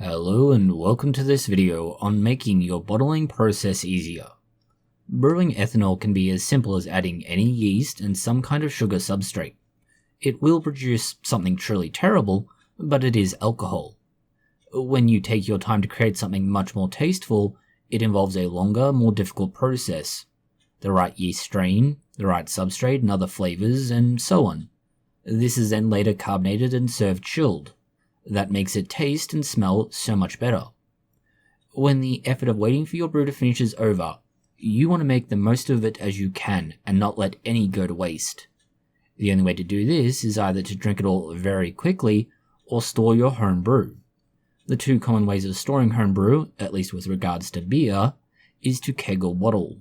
Hello and welcome to this video on making your bottling process easier. Brewing ethanol can be as simple as adding any yeast and some kind of sugar substrate. It will produce something truly terrible, but it is alcohol. When you take your time to create something much more tasteful, it involves a longer, more difficult process. The right yeast strain, the right substrate and other flavors, and so on. This is then later carbonated and served chilled. That makes it taste and smell so much better. When the effort of waiting for your brew to finish is over, you want to make the most of it as you can and not let any go to waste. The only way to do this is either to drink it all very quickly or store your home brew. The two common ways of storing home brew, at least with regards to beer, is to keg or bottle.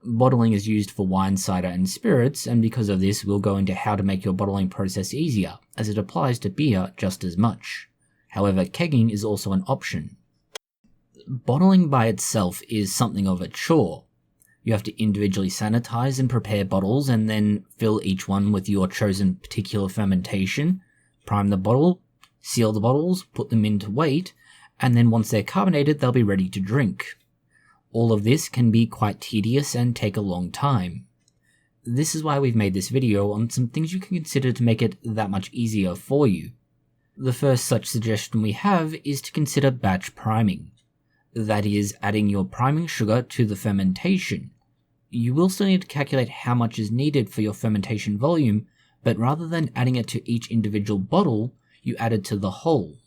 Bottling is used for wine, cider and spirits, and because of this we'll go into how to make your bottling process easier, as it applies to beer just as much. However, kegging is also an option. Bottling by itself is something of a chore. You have to individually sanitize and prepare bottles and then fill each one with your chosen particular fermentation, prime the bottle, seal the bottles, put them in to wait, and then once they're carbonated they'll be ready to drink. All of this can be quite tedious and take a long time. This is why we've made this video on some things you can consider to make it that much easier for you. The first such suggestion we have is to consider batch priming. That is, adding your priming sugar to the fermentation. You will still need to calculate how much is needed for your fermentation volume, but rather than adding it to each individual bottle, you add it to the whole.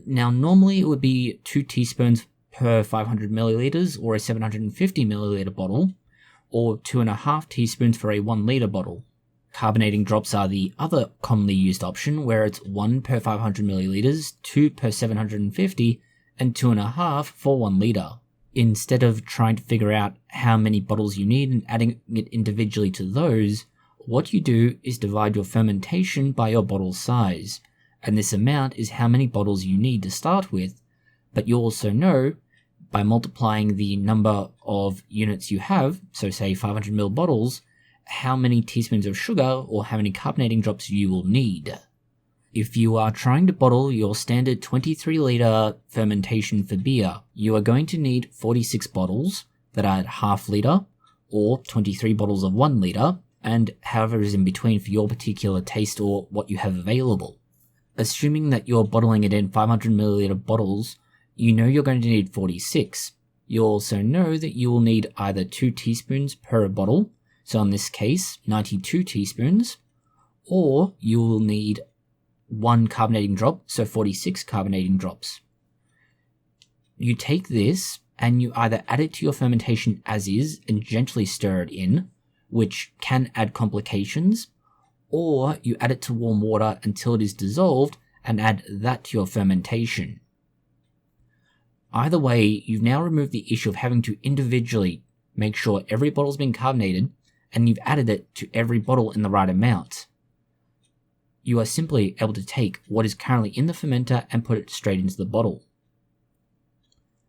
Now normally it would be 2 teaspoons per 500 milliliters or a 750 milliliter bottle, or 2.5 teaspoons for a 1 liter bottle. Carbonating drops are the other commonly used option, where it's 1 per 500 milliliters, 2 per 750, and 2.5 for 1 liter. Instead of trying to figure out how many bottles you need and adding it individually to those, what you do is divide your fermentation by your bottle size, and this amount is how many bottles you need to start with. But you also know, by multiplying the number of units you have, so say 500 ml bottles, how many teaspoons of sugar or how many carbonating drops you will need. If you are trying to bottle your standard 23 litre fermentation for beer, you are going to need 46 bottles that are at half litre, or 23 bottles of 1 litre, and however is in between for your particular taste or what you have available. Assuming that you're bottling it in 500 milliliter bottles, you know you're going to need 46. You also know that you will need either 2 teaspoons per bottle, so in this case 92 teaspoons, or you will need 1 carbonating drop, so 46 carbonating drops. You take this and you either add it to your fermentation as is and gently stir it in, which can add complications, or you add it to warm water until it is dissolved and add that to your fermentation. Either way, you've now removed the issue of having to individually make sure every bottle's been carbonated and you've added it to every bottle in the right amount. You are simply able to take what is currently in the fermenter and put it straight into the bottle.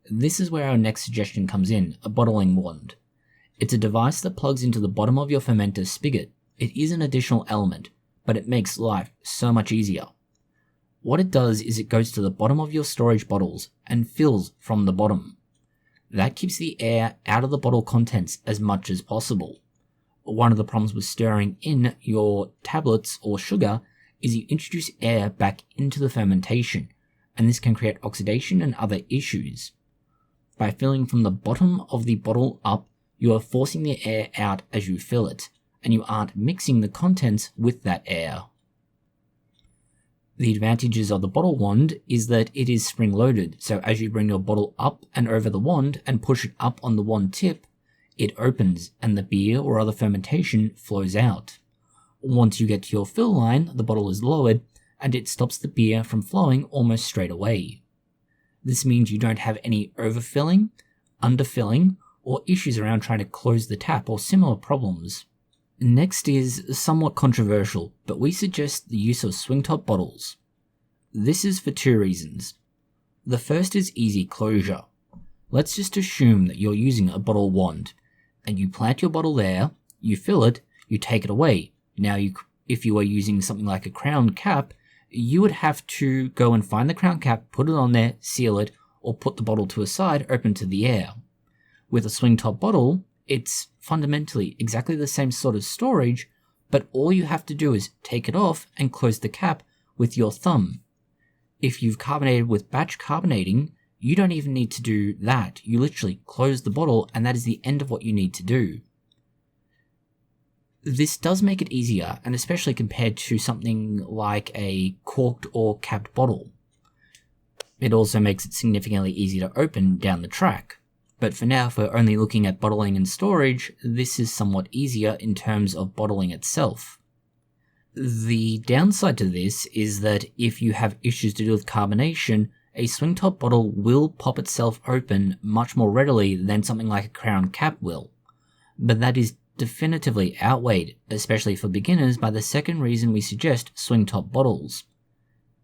This is where our next suggestion comes in, a bottling wand. It's a device that plugs into the bottom of your fermenter spigot. It is an additional element, but it makes life so much easier. What it does is it goes to the bottom of your storage bottles and fills from the bottom. That keeps the air out of the bottle contents as much as possible. One of the problems with stirring in your tablets or sugar is you introduce air back into the fermentation, and this can create oxidation and other issues. By filling from the bottom of the bottle up, you are forcing the air out as you fill it, and you aren't mixing the contents with that air. The advantages of the bottle wand is that it is spring-loaded, so as you bring your bottle up and over the wand and push it up on the wand tip, it opens and the beer or other fermentation flows out. Once you get to your fill line, the bottle is lowered and it stops the beer from flowing almost straight away. This means you don't have any overfilling, underfilling, or issues around trying to close the tap or similar problems. Next is somewhat controversial, but we suggest the use of swing top bottles. This is for 2 reasons. The first is easy closure. Let's just assume that you're using a bottle wand, and you plant your bottle there, you fill it, you take it away. Now if you are using something like a crown cap, you would have to go and find the crown cap, put it on there, seal it, or put the bottle to a side open to the air. With a swing top bottle, it's fundamentally exactly the same sort of storage, but all you have to do is take it off and close the cap with your thumb. If you've carbonated with batch carbonating, you don't even need to do that. You literally close the bottle and that is the end of what you need to do. This does make it easier, and especially compared to something like a corked or capped bottle. It also makes it significantly easier to open down the track. But for now, if we're only looking at bottling and storage, this is somewhat easier in terms of bottling itself. The downside to this is that if you have issues to do with carbonation, a swing top bottle will pop itself open much more readily than something like a crown cap will. But that is definitively outweighed, especially for beginners, by the second reason we suggest swing top bottles.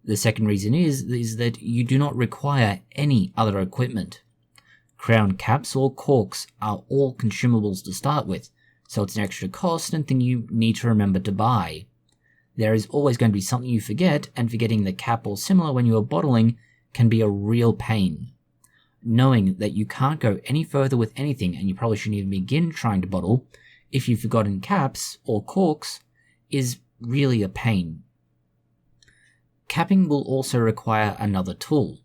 The second reason is that you do not require any other equipment. Crown caps or corks are all consumables to start with, so it's an extra cost and thing you need to remember to buy. There is always going to be something you forget, and forgetting the cap or similar when you are bottling can be a real pain. Knowing that you can't go any further with anything, and you probably shouldn't even begin trying to bottle if you've forgotten caps or corks, is really a pain. Capping will also require another tool.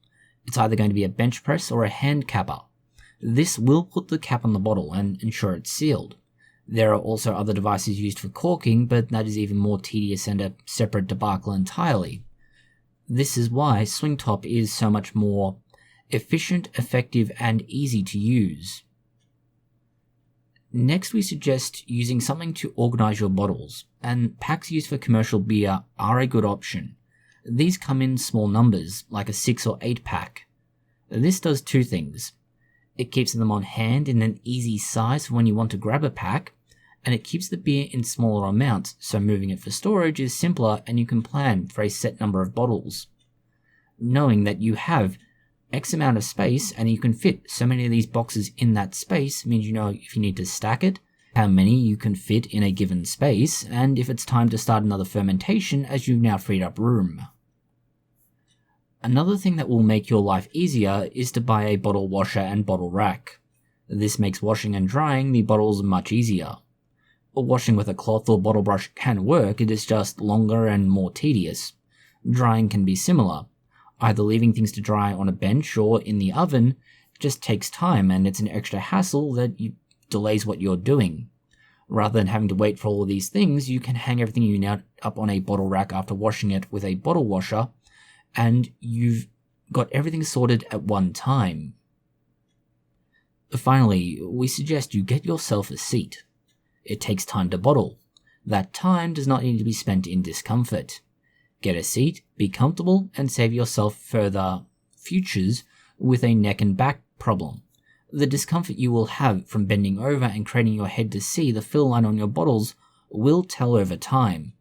It's either going to be a bench press or a hand capper. This will put the cap on the bottle and ensure it's sealed. There are also other devices used for corking, but that is even more tedious and a separate debacle entirely. This is why swing top is so much more efficient, effective, and easy to use. Next, we suggest using something to organize your bottles, and packs used for commercial beer are a good option. These come in small numbers, like a 6 or 8 pack. This does two things. It keeps them on hand in an easy size for when you want to grab a pack, and it keeps the beer in smaller amounts, so moving it for storage is simpler and you can plan for a set number of bottles. Knowing that you have X amount of space and you can fit so many of these boxes in that space means you know if you need to stack it, how many you can fit in a given space, and if it's time to start another fermentation as you've now freed up room. Another thing that will make your life easier is to buy a bottle washer and bottle rack. This makes washing and drying the bottles much easier. Washing with a cloth or bottle brush can work, it is just longer and more tedious. Drying can be similar. Either leaving things to dry on a bench or in the oven just takes time, and it's an extra hassle that delays what you're doing. Rather than having to wait for all of these things, you can hang everything you need up on a bottle rack after washing it with a bottle washer, and you've got everything sorted at one time. Finally, we suggest you get yourself a seat. It takes time to bottle. That time does not need to be spent in discomfort. Get a seat, be comfortable, and save yourself further futures with a neck and back problem. The discomfort you will have from bending over and craning your head to see the fill line on your bottles will tell over time.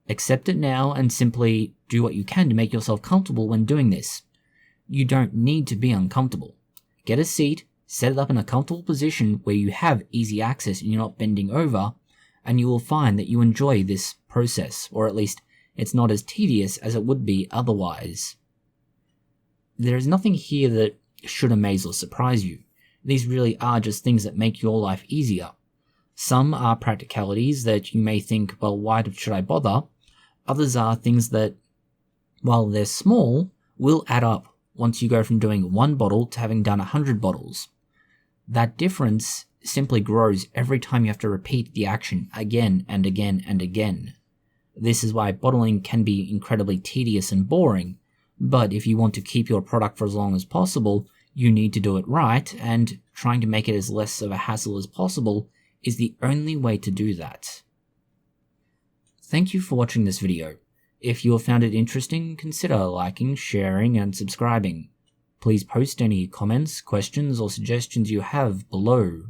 Accept it now and simply do what you can to make yourself comfortable when doing this. You don't need to be uncomfortable. Get a seat, set it up in a comfortable position where you have easy access and you're not bending over, and you will find that you enjoy this process, or at least it's not as tedious as it would be otherwise. There is nothing here that should amaze or surprise you. These really are just things that make your life easier. Some are practicalities that you may think, well, why should I bother? Others are things that, while they're small, will add up once you go from doing one bottle to having done 100 bottles. That difference simply grows every time you have to repeat the action again and again and again. This is why bottling can be incredibly tedious and boring, but if you want to keep your product for as long as possible, you need to do it right, and trying to make it as less of a hassle as possible is the only way to do that. Thank you for watching this video. If you have found it interesting, consider liking, sharing, and subscribing. Please post any comments, questions, or suggestions you have below.